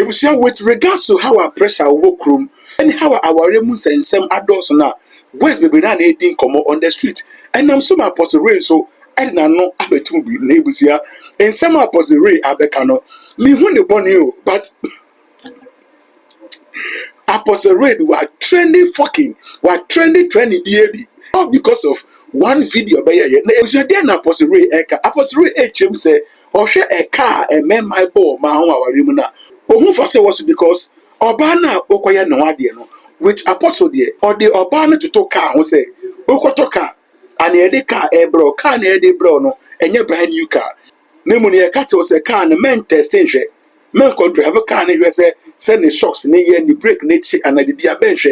with regards to how our pressure work room and how our remuns and some adults now, West baby ran 18 come on the street. And I'm some apostle rain, so I didn't know Abetumbi neighbors here. And some apostle ray Abekano. Me when the born you, but Apostle Red were trending DAB. All because of one video by a was your then Apostle Ray Eka. Apostle Ray HM say, or share a car and men my ball, my own our rimuna. Or who for say was because Obana Okoya no idea no, which Apostle dear, or the Obana to talk car who say, Okotoka, and the car a bro, car near the bro no, and your brand new car. Nemonia cat was a car and a man testing. Men could have a car and say, send the shocks in the year and the break nature and the be a bench.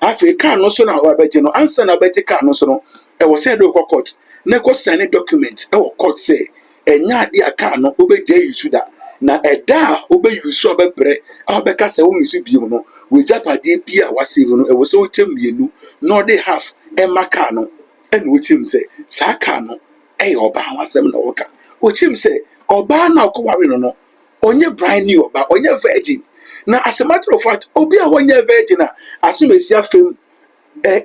After a car no sooner, however, no answer a better car no sooner. I was said, oh, court, Neko sign a document, or court say, and ya dear car no obey you should that. Now a da obey you so be bread, our becas a woman see you with Japa dear Pia was even, it was so tell you, nor they have a macano, and which him say, Sakano, a Obama seminar worker, which him say, Obana cowarin no. Onye brand new but onye virgin. Now as a matter of fact, obi a onye virgin assume esia fame,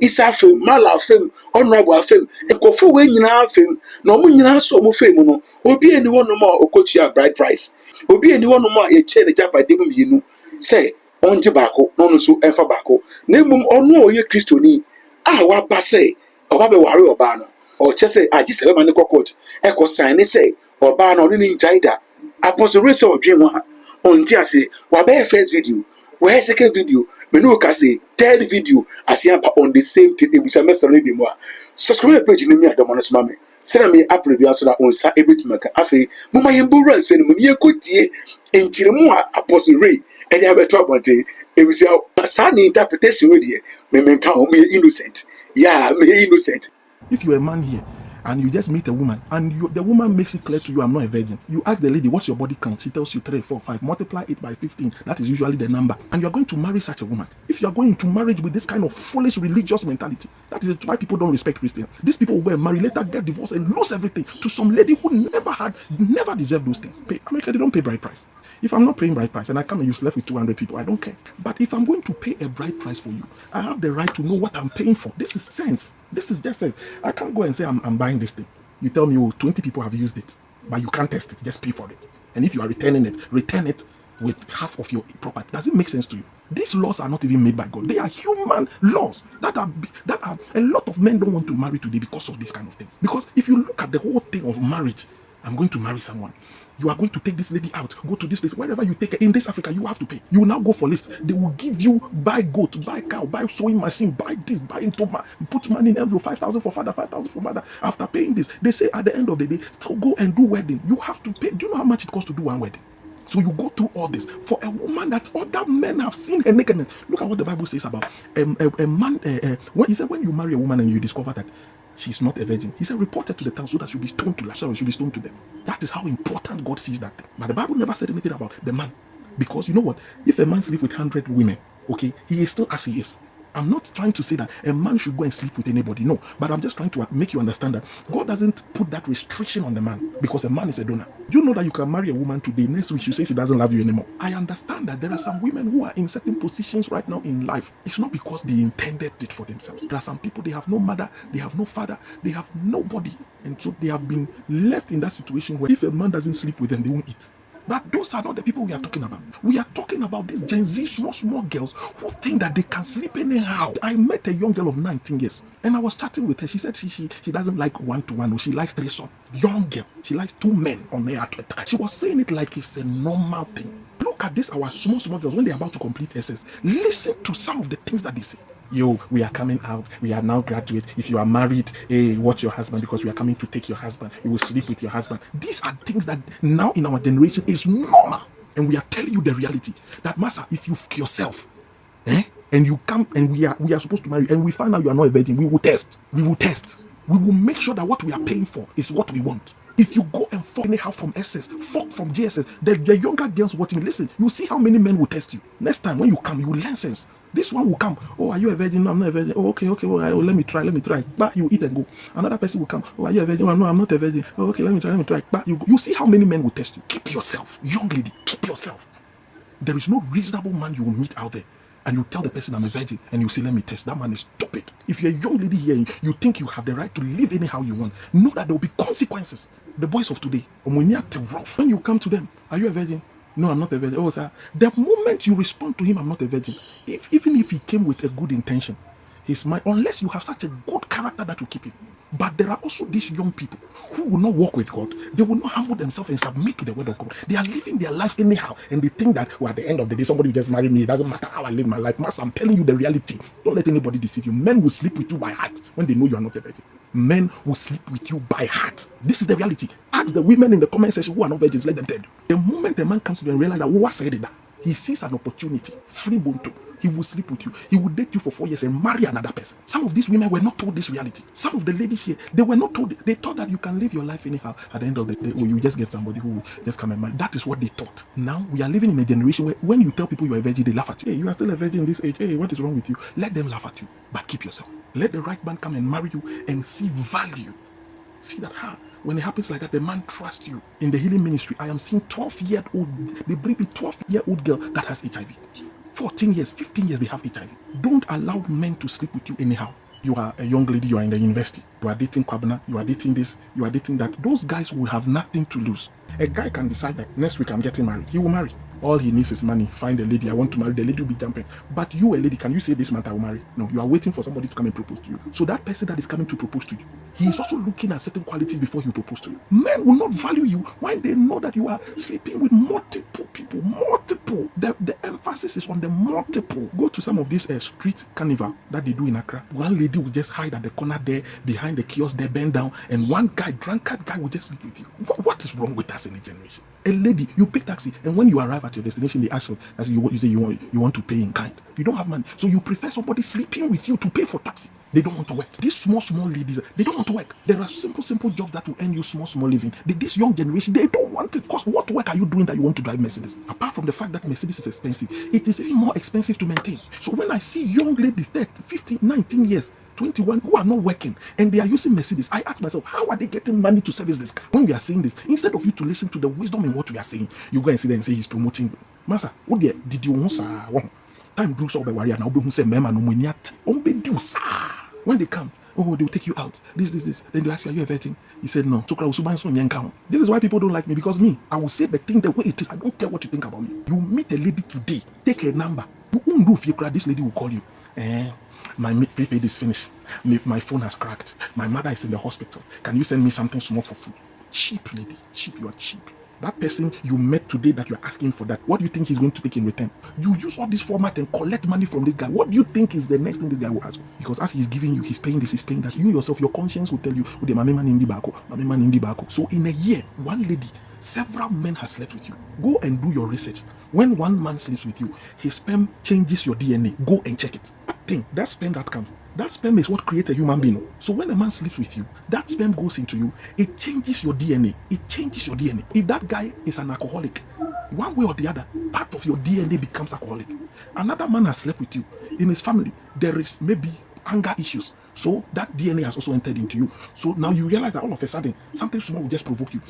isa fame, mala fame, honorable fame, ekofo we nyina fame, na omo nyina so omo fame no. Obi eni wonu ma okotua bride price. Obi eni wonu ma ye che ne japa dem yinu. Say onje bako, no no so enfa bako. Na emum onu oye Kristoni a wa ba say oba be ware oba no. O che say aji se be mane kokot. E ko sign say oba no ni njaida. Apostle Ray saw dream on Tiasi, Wabe first video, where second video, Menuka say third video, as yampa on the same thing, it was a mess already more. Subscribe page in me at the Monos Mammy. Send me up review so that on Sa able to make a fee. Mama Yambura send me a good tea in Chirimoa, Apostle Ray, and you have a trouble day. It was your sunny interpretation with you. Me count me innocent. Yeah, me innocent. If you're a man here, and you just meet a woman, and the woman makes it clear to you, I'm not a virgin. You ask the lady, what's your body count? She tells you 3, 4, 5. Multiply it by 15. That is usually the number. And you're going to marry such a woman. If you're going into marriage with this kind of foolish religious mentality, that is why people don't respect Christians. These people will marry, later get divorced, and lose everything to some lady who never deserved those things. America, they don't pay bride price. If I'm not paying bride price and I come and you slept with 200 people, I don't care. But if I'm going to pay a bride price for you, I have the right to know what I'm paying for. This is sense. This is just sense. I can't go and say I'm buying this thing. You tell me, oh, 20 people have used it, but you can't test it. Just pay for it. And if you are return it with half of your property. Does it make sense to you? These laws are not even made by God. They are human laws that are a lot of men don't want to marry today because of these kind of things. Because if you look at the whole thing of marriage, I'm going to marry someone. You are going to take this lady out, go to this place. Wherever you take her, in this Africa, you have to pay. You will now go for list. They will give you buy goat, buy cow, buy sewing machine, buy this, buy into put money in envelope, 5,000 for father, 5,000 for mother. After paying this, they say at the end of the day, still go and do wedding. You have to pay. Do you know how much it costs to do one wedding? So you go through all this for a woman that other men have seen her nakedness. Look at what the Bible says about a man. When he said, when you marry a woman and you discover that she's not a virgin, he said, report her to the town so that she'll be stoned to Lazarus, she'll be stoned to death. That is how important God sees that thing. But the Bible never said anything about the man. Because you know what? If a man sleeps with 100 women, okay, he is still as he is. I'm not trying to say that a man should go and sleep with anybody, no. But I'm just trying to make you understand that God doesn't put that restriction on the man because a man is a donor. You know that you can marry a woman today, next week she says she doesn't love you anymore. I understand that there are some women who are in certain positions right now in life. It's not because they intended it for themselves. There are some people, they have no mother, they have no father, they have nobody. And so they have been left in that situation where if a man doesn't sleep with them, they won't eat. But those are not the people we are talking about. We are talking about these Gen Z small girls who think that they can sleep anyhow. I met a young girl of 19 years and I was chatting with her. She said she doesn't like one-to-one. She likes threesome. Young girl. She likes 2 men on her at a time. She was saying it like it's a normal thing. Look at this, our small girls, when they're about to complete SS. Listen to some of the things that they say. Yo, we are coming out. We are now graduates. If you are married, hey, watch your husband because we are coming to take your husband. You will sleep with your husband. These are things that now in our generation is normal. And we are telling you the reality. That, Master, if you fuck yourself, and you come and we are supposed to marry, and we find out you are not a virgin, we will test. We will test. We will make sure that what we are paying for is what we want. If you go and fuck anyhow from SS, fuck from GSS, the younger girls watching me, listen, you see how many men will test you. Next time when you come, you will learn sense. This one will come. Oh, are you a virgin? No, I'm not a virgin. Oh, okay. Well, let me try. But you eat and go. Another person will come. Oh, are you a virgin? No, I'm not a virgin. Oh, okay, let me try. But you see how many men will test you. Keep yourself. Young lady, keep yourself. There is no reasonable man you will meet out there and you tell the person I'm a virgin and you say, let me test. That man is stupid. If you're a young lady here and you think you have the right to live anyhow you want, know that there will be consequences. The boys of today, when you come to them, are you a virgin? No, I'm not a virgin. Oh, sir. The moment you respond to him, I'm not a virgin, even if he came with a good intention, his mind, unless you have such a good character that will keep him. But there are also these young people who will not walk with God. They will not humble themselves and submit to the word of God. They are living their lives anyhow, and they think that, well, at the end of the day, somebody will just marry me. It doesn't matter how I live my life. Master, I'm telling you the reality. Don't let anybody deceive you. Men will sleep with you by heart when they know you are not a virgin. Men will sleep with you by heart. This is the reality. Ask the women in the comment section who are not virgins. Let them tell you. The moment a man comes to you and realize that what said that, he sees an opportunity, free bonto. He will sleep with you. He will date you for 4 years and marry another person. Some of these women were not told this reality. Some of the ladies here, they were not told. They thought that you can live your life anyhow. At the end of the day, you just get somebody who will just come and marry. That is what they thought. Now we are living in a generation where when you tell people you are a virgin, they laugh at you. Hey, you are still a virgin in this age. Hey, what is wrong with you? Let them laugh at you, but keep yourself. Let the right man come and marry you and see value. See that when it happens like that, the man trusts you. In the healing ministry, I am seeing 12-year-old. They bring me 12-year-old girl that has HIV. 14 years, 15 years, they have HIV. Don't allow men to sleep with you anyhow. You are a young lady, you are in the university. You are dating Kwabena, you are dating this, you are dating that. Those guys will have nothing to lose. A guy can decide that next week I'm getting married. He will marry. All he needs is money. Find a lady, I want to marry. The lady will be jumping. But you, a lady, can you say this month I will marry? No, you are waiting for somebody to come and propose to you. So that person that is coming to propose to you, he is also looking at certain qualities before he will propose to you. Men will not value you when they know that you are sleeping with multiple people. Multiple. The emphasis is on the multiple. Go to some of these street carnival that they do in Accra. One lady will just hide at the corner there, behind the kiosk there, bend down, and one guy, drunkard guy, will just sleep with you. What is wrong with us in a generation? A lady, you pick taxi, and when you arrive at your destination, they ask for, as you say you want to pay in kind. You don't have money, so you prefer somebody sleeping with you to pay for taxi. They don't want to work. These small ladies, they don't want to work. There are simple jobs that will earn you small living. This young generation, they don't want it. Because what work are you doing that you want to drive Mercedes? Apart from the fact that Mercedes is expensive, it is even more expensive to maintain. So when I see young ladies there, 15, 19 years, 21, who are not working and they are using Mercedes, I ask myself, how are they getting money to service this car? When we are saying this, instead of you to listen to the wisdom in what we are saying, you go and sit there and say he's promoting. Master, what did you want? Time Bruce or warrior now who say mema no munyat when they come, oh, they will take you out. This. Then they ask you, are you a virgin? He said no. This is why people don't like me, because me, I will say the thing the way it is. I don't care what you think about me. You meet a lady today, take a number. You won't know if you cry, this lady will call you. My prepaid is finished. My phone has cracked. My mother is in the hospital. Can you send me something small for food? Cheap lady, cheap, you are cheap. That person you met today that you are asking for that, what do you think he's going to take in return? You use all this format and collect money from this guy. What do you think is the next thing this guy will ask for? Because as he's giving you, he's paying this, he's paying that. You yourself, your conscience will tell you, so in a year, one lady, several men have slept with you. Go and do your research. When one man sleeps with you, his sperm changes your DNA. Go and check it. That sperm that comes, that sperm is what creates a human being. So when a man sleeps with you, that sperm goes into you, it changes your DNA. It changes your DNA. If that guy is an alcoholic, one way or the other, part of your DNA becomes alcoholic. Another man has slept with you. In his family, there is maybe anger issues. So that DNA has also entered into you. So now you realize that all of a sudden, something small will just provoke you.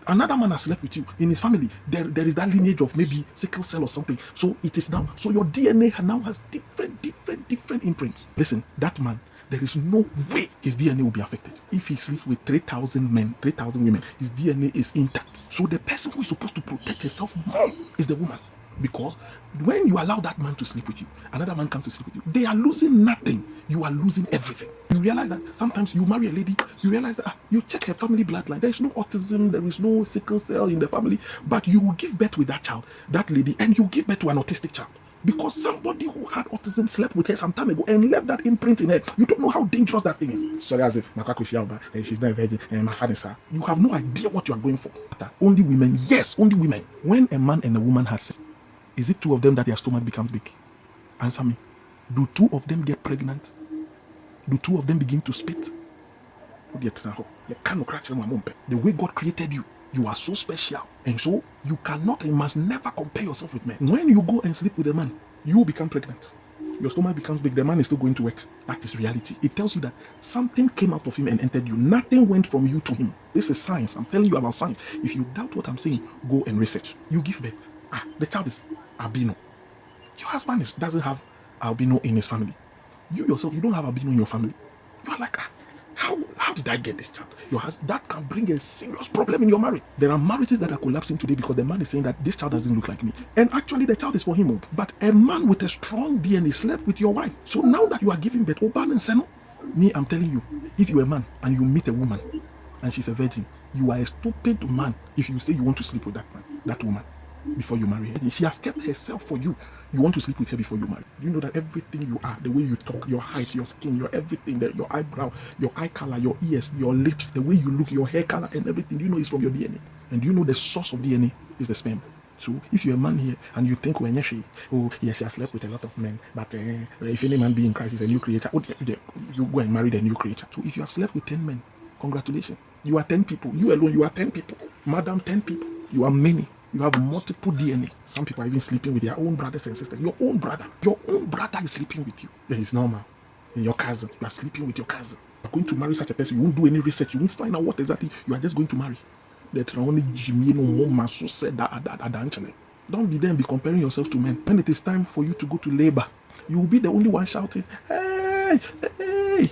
Another man has slept with you. In his family, there is that lineage of maybe sickle cell or something. So it is now. So your DNA now has different imprints. Listen, that man, there is no way his DNA will be affected. If he sleeps with 3,000 men, 3,000 women, his DNA is intact. So the person who is supposed to protect herself more is the woman. Because when you allow that man to sleep with you, another man comes to sleep with you, they are losing nothing. You are losing everything. You realize that sometimes you marry a lady, you realize that you check her family bloodline. There is no autism, there is no sickle cell in the family, but you will give birth with that child, that lady, and you give birth to an autistic child. Because somebody who had autism slept with her some time ago and left that imprint in her. You don't know how dangerous that thing is. Sorry, as if she's not a virgin and my father is her. You have no idea what you are going for. Only women, yes, only women. When a man and a woman has sex, is it two of them that their stomach becomes big? Answer me. Do two of them get pregnant? Do two of them begin to spit? The way God created you, you are so special. And so you cannot and must never compare yourself with men. When you go and sleep with a man, you become pregnant. Your stomach becomes big. The man is still going to work. That is reality. It tells you that something came out of him and entered you. Nothing went from you to him. This is science. I'm telling you about science. If you doubt what I'm saying, go and research. You give birth. The child is albino. Your husband doesn't have albino in his family. You yourself, you don't have albino in your family. You are like, how did I get this child? That can bring a serious problem in your marriage. There are marriages that are collapsing today because the man is saying that this child doesn't look like me. And actually the child is for him. But a man with a strong DNA slept with your wife. So now that you are giving birth, Oban and Seno, me, I'm telling you, if you're a man and you meet a woman and she's a virgin, you are a stupid man if you say you want to sleep with that woman before you marry her. She has kept herself for you. You want to sleep with her before you marry. You know that everything you are, the way you talk, your height, your skin, your everything, your eyebrow, your eye color, your ears, your lips, the way you look, your hair color and everything, you know is from your DNA. And you know the source of DNA is the sperm. So if you're a man here and you think when oh yes, she has slept with a lot of men, but if any man be in Christ is a new creature, you go and marry the new creature. So if you have slept with 10 men, congratulations. You are 10 people. You alone, you are 10 people. Madam, 10 people. You are many. You have multiple DNA. Some people are even sleeping with their own brothers and sisters. Your own brother is sleeping with you. That is normal. And your cousin, you are sleeping with your cousin. You are going to marry such a person. You won't do any research. You won't find out what exactly you are just going to marry. Don't be there and be comparing yourself to men. When it is time for you to go to labor, you will be the only one shouting, hey, hey.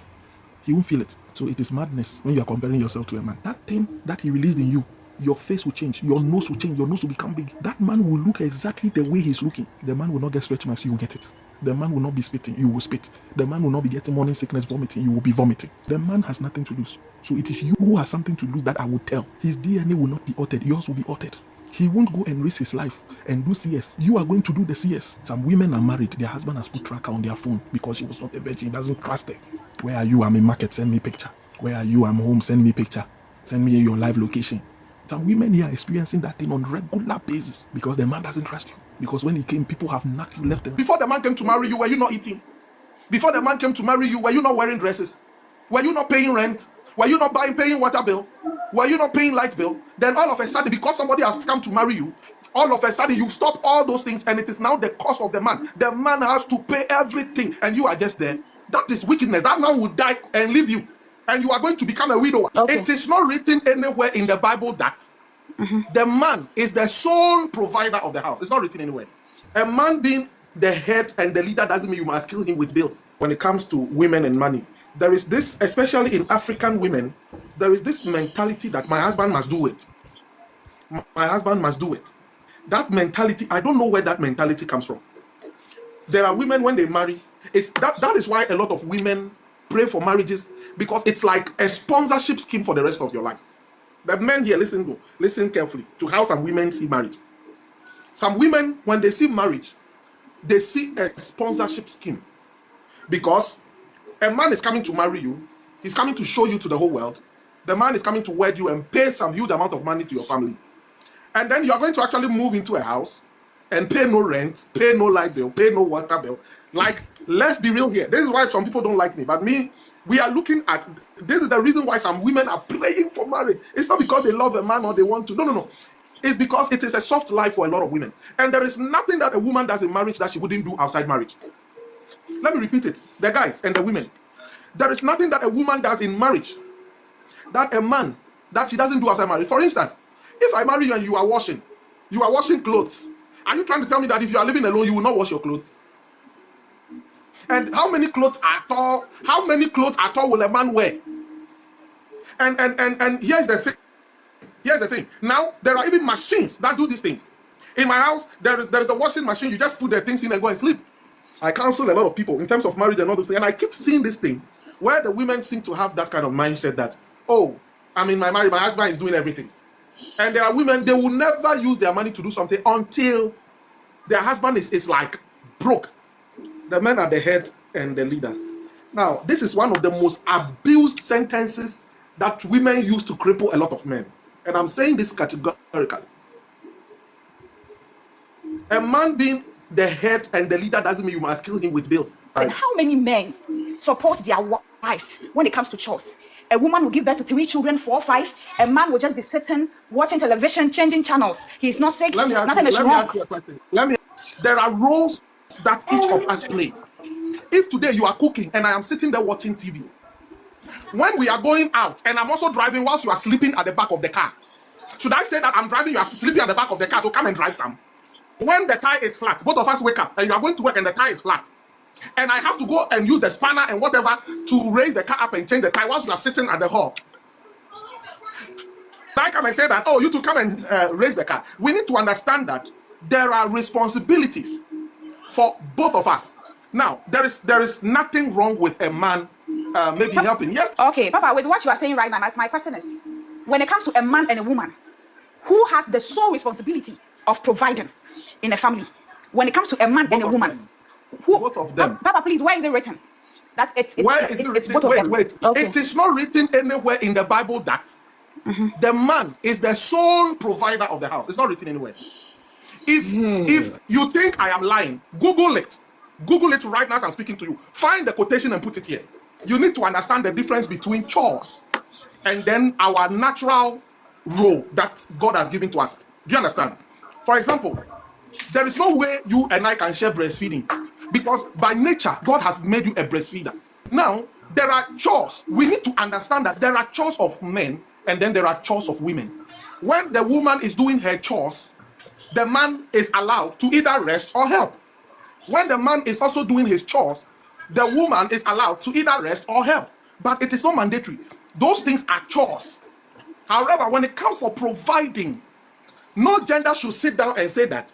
He won't feel it. So it is madness when you are comparing yourself to a man. That thing that he released in you, your face will change, your nose will change, your nose will become big. That man will look exactly the way he's looking. The man will not get stretch marks, you will get it. The man will not be spitting, you will spit. The man will not be getting morning sickness, vomiting, you will be vomiting. The man has nothing to lose. So it is you who has something to lose that I will tell. His DNA will not be altered, yours will be altered. He won't go and risk his life and do CS. You are going to do the CS. Some women are married, their husband has put tracker on their phone because she was not a virgin, he doesn't trust her. Where are you? I'm in market, send me picture. Where are you? I'm home, send me picture. Send me your live location. Some women here are experiencing that thing on regular basis because the man doesn't trust you. Because when he came, people have knocked you left and right. Before the man came to marry you, were you not eating? Before the man came to marry you, were you not wearing dresses? Were you not paying rent? Were you not paying water bill? Were you not paying light bill? Then all of a sudden, because somebody has come to marry you, all of a sudden you've stopped all those things and it is now the cost of the man. The man has to pay everything and you are just there. That is wickedness. That man will die and leave you. And you are going to become a widower. Okay. It is not written anywhere in the Bible that the man is the sole provider of the house. It's not written anywhere. A man being the head and the leader doesn't mean you must kill him with bills. When it comes to women and money, there is this, especially in African women, there is this mentality that my husband must do it. My husband must do it. That mentality, I don't know where that mentality comes from. There are women when they marry, that is why a lot of women pray for marriages, because it's like a sponsorship scheme for the rest of your life. The men here, listen carefully to how some women see marriage. Some women, when they see marriage, they see a sponsorship scheme. Because a man is coming to marry you, he's coming to show you to the whole world. The man is coming to wed you and pay some huge amount of money to your family. And then you are going to actually move into a house and pay no rent, pay no light bill, pay no water bill. Like, let's be real here. This is why some people don't like me. But me, we are looking at, this is the reason why some women are praying for marriage. It's not because they love a man or they want to. No. It's because it is a soft life for a lot of women. And there is nothing that a woman does in marriage that she wouldn't do outside marriage. Let me repeat it. The guys and the women. There is nothing that a woman does in marriage that a man, that she doesn't do outside marriage. For instance, if I marry you and you are washing clothes, are you trying to tell me that if you are living alone, you will not wash your clothes? And how many clothes at all will a man wear? And here's the thing. Now, there are even machines that do these things. In my house, there is a washing machine. You just put the things in and go and sleep. I counsel a lot of people in terms of marriage and all those things. And I keep seeing this thing where the women seem to have that kind of mindset that, oh, I'm in my marriage, my husband is doing everything. And there are women, they will never use their money to do something until their husband is like broke. The men are the head and the leader. Now, this is one of the most abused sentences that women use to cripple a lot of men. And I'm saying this categorically. A man being the head and the leader doesn't mean you must kill him with bills. And how many men support their wives when it comes to chores? A woman will give birth to 3 children, 4, 5. A man will just be sitting, watching television, changing channels. He's not sick. Nothing is wrong. Ask you a question. There are roles that each of us play. If today you are cooking and I am sitting there watching TV, when we are going out and I'm also driving whilst you are sleeping at the back of the car, should I say that I'm driving, you are sleeping at the back of the car, so come and drive some? When the tie is flat, both of us wake up and you are going to work and the tie is flat. And I have to go and use the spanner and whatever to raise the car up and change the tie whilst you are sitting at the hall. I come and say that, oh, you two come and raise the car. We need to understand that there are responsibilities for both of us. Now, there is nothing wrong with a man maybe helping. Yes. Okay, Papa, with what you are saying right now, my question is, when it comes to a man and a woman, who has the sole responsibility of providing in a family? When it comes to a man and a woman, both of them. Papa, please, where is it written? That it's where is it written? It's both of them. Wait. Okay. It is not written anywhere in the Bible that the man is the sole provider of the house. It's not written anywhere. If you think I am lying, Google it. Google it right now as I'm speaking to you. Find the quotation and put it here. You need to understand the difference between chores and then our natural role that God has given to us. Do you understand? For example, there is no way you and I can share breastfeeding because by nature, God has made you a breastfeeder. Now, there are chores. We need to understand that there are chores of men and then there are chores of women. When the woman is doing her chores, the man is allowed to either rest or help. When the man is also doing his chores, the woman is allowed to either rest or help. But it is not mandatory. Those things are chores. However, when it comes for providing, no gender should sit down and say that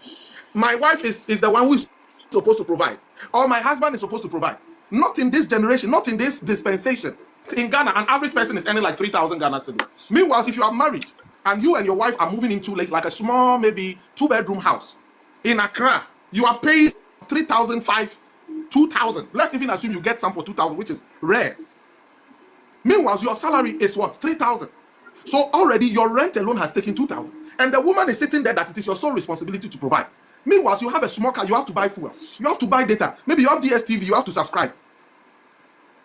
my wife is the one who is supposed to provide, or my husband is supposed to provide. Not in this generation, not in this dispensation. In Ghana, an average person is earning like 3,000 Ghana cedis. Meanwhile, if you are married and you and your wife are moving into like a small, maybe 2-bedroom house in Accra, you are paying 3,500, 2,000. Let's even assume you get some for 2,000, which is rare. Meanwhile, your salary is what? 3,000. So already your rent alone has taken 2,000. And the woman is sitting there that it is your sole responsibility to provide. Meanwhile, you have a small car, you have to buy fuel, you have to buy data. Maybe you have DSTV, you have to subscribe.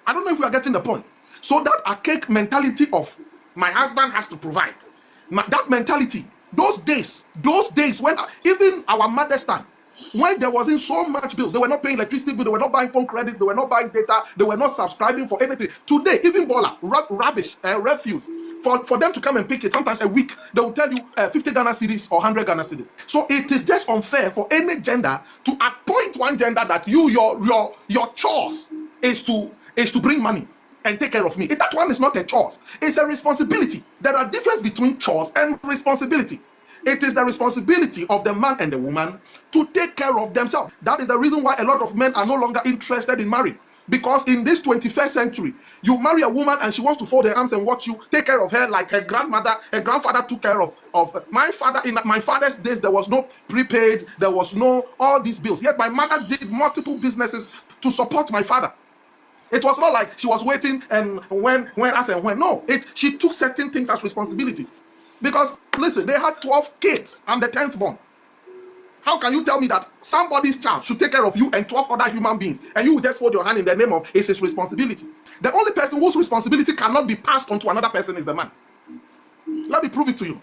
I don't know if you are getting the point. So that archaic mentality of my husband has to provide, that mentality, those days when even our mother's time, when there wasn't so much bills, they were not paying electricity bill, they were not buying phone credit, they were not buying data, they were not subscribing for anything. Today, even Bola, rubbish, refuse, for them to come and pick it, sometimes a week, they will tell you 50 Ghana cedis or 100 Ghana cedis. So it is just unfair for any gender to appoint one gender that your chores is to bring money and take care of me. That one is not a chore. It's a responsibility. There are differences between chores and responsibility. It is the responsibility of the man and the woman to take care of themselves. That is the reason why a lot of men are no longer interested in marriage. Because in this 21st century, you marry a woman and she wants to fold her arms and watch you take care of her like her grandmother and grandfather took care of my father. In my father's days, there was no prepaid, there was no all these bills. Yet my mother did multiple businesses to support my father. It was not like she was waiting and when. No, she took certain things as responsibilities. Because, listen, they had 12 kids. I'm the 10th born. How can you tell me that somebody's child should take care of you and 12 other human beings and you will just fold your hand in the name of it's his responsibility? The only person whose responsibility cannot be passed on to another person is the man. Let me prove it to you.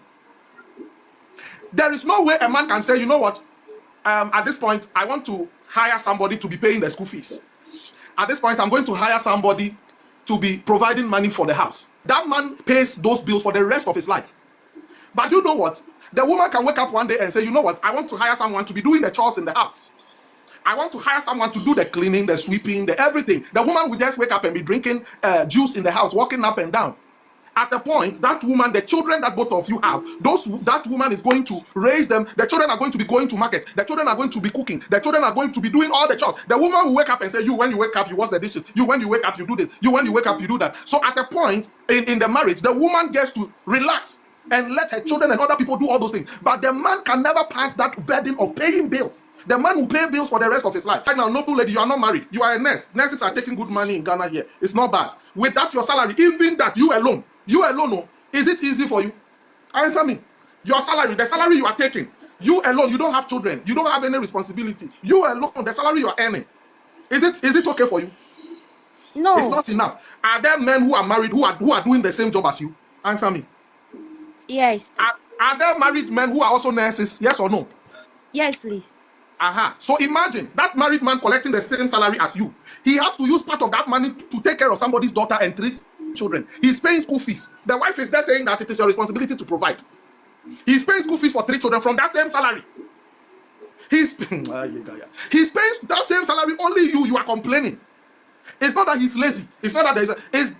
There is no way a man can say, you know what, at this point, I want to hire somebody to be paying the school fees. At this point, I'm going to hire somebody to be providing money for the house. That man pays those bills for the rest of his life. But you know what? The woman can wake up one day and say, you know what? I want to hire someone to be doing the chores in the house. I want to hire someone to do the cleaning, the sweeping, the everything. The woman will just wake up and be drinking juice in the house, walking up and down. At the point, that woman, the children that both of you have, that woman is going to raise them. The children are going to be going to market. The children are going to be cooking. The children are going to be doing all the chores. The woman will wake up and say, you, when you wake up, you wash the dishes. You, when you wake up, you do this. You, when you wake up, you do that. So at the point in the marriage, the woman gets to relax and let her children and other people do all those things. But the man can never pass that burden of paying bills. The man will pay bills for the rest of his life. Right now, noble lady, you are not married. You are a nurse. Nurses are taking good money in Ghana here. It's not bad. With that, your salary, even that you alone, oh, is it easy for you? Answer me. Your salary, the salary you are taking, you alone, you don't have children. You don't have any responsibility. You alone, the salary you are earning, is it okay for you? No. It's not enough. Are there men who are married who are doing the same job as you? Answer me. Yes. Are there married men who are also nurses? Yes or no? Yes, please. So imagine that married man collecting the same salary as you. He has to use part of that money to take care of somebody's daughter and 3 children. He's paying school fees. The wife is there saying that it is your responsibility to provide. He's paying school fees for 3 children from that same salary. He's paying that same salary, only you are complaining. It's not that he's lazy. It's not that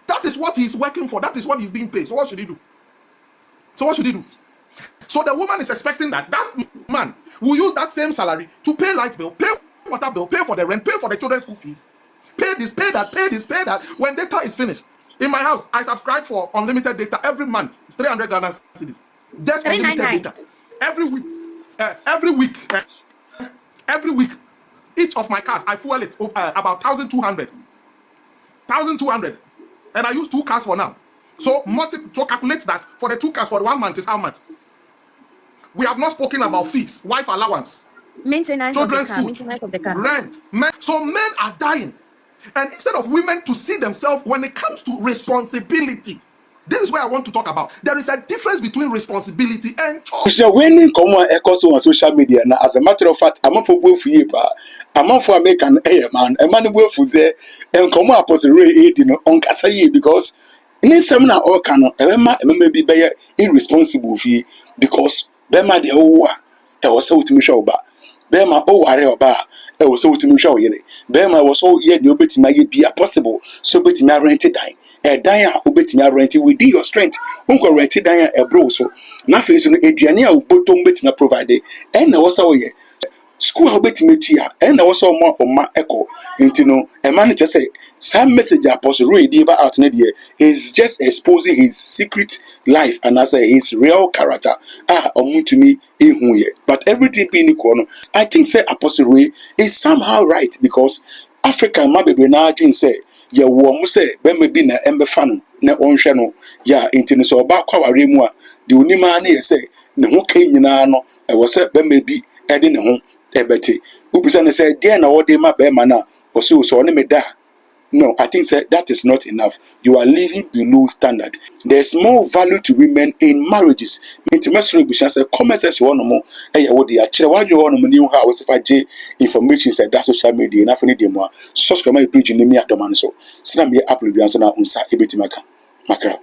that is what he's working for. That is what he's being paid. So what should he do? So the woman is expecting that man will use that same salary to pay light bill, pay water bill, pay for the rent, pay for the children's school fees, pay this, pay that, pay this, pay that. When data is finished, in my house, I subscribe for unlimited data every month. It's 300 Ghana cedis. Just unlimited data every week. Every week, each of my cars, I fuel it about 1,200, and I use 2 cars for now. So calculate that for the 2 cars for 1 month is how much? We have not spoken about fees, wife allowance, Maintenance children's of the car. food, Maintenance of the car. rent. So men are dying, and instead of women to see themselves when it comes to responsibility, this is where I want to talk about. There is a difference between responsibility and choice. When come on social media now, as a matter of fact, I'm for both for you, I'm for American man, a man will for there, and come up as a ray on Kasaye because in seminar all can maybe be irresponsible fee because Bema de Owa, I was so to me show ba. Bema o ware oba, I was so to me show ye. Bema was so yet no bit may be possible, so bet me rented die. A dia who bet me rented within your strength. Uncle rented dia a bro so. Nothing so Adriania who bottom bet me provided, and I was so ye. School how bet me tia, and I was so more on my echo. Intino, a manager say, some message apostle read about out Nadia is just exposing his secret life and as his real character. To me, but everything being equal, I think say apostle Ray is somehow right because Africa ma baby na adwin say ye wo mo say be me bi na embe fa no na onhwe no ya intino so ba kwa ware mu a de onima na ye say ne ho kan nyina no e wo say be me bi e de ne ho ebete ubisa ne say de na wo de ma be ma na wo so ne me da. No, I think that is not enough. You are living below standard. There's more value to women in marriages. Intimacy business comments as one more. Hey, what they are why you want to new house if I J information said that social media enough any demo. Subscribe my page in the Mia Domanso. Send me up with the answer on Sa Ebitimaka. Makra.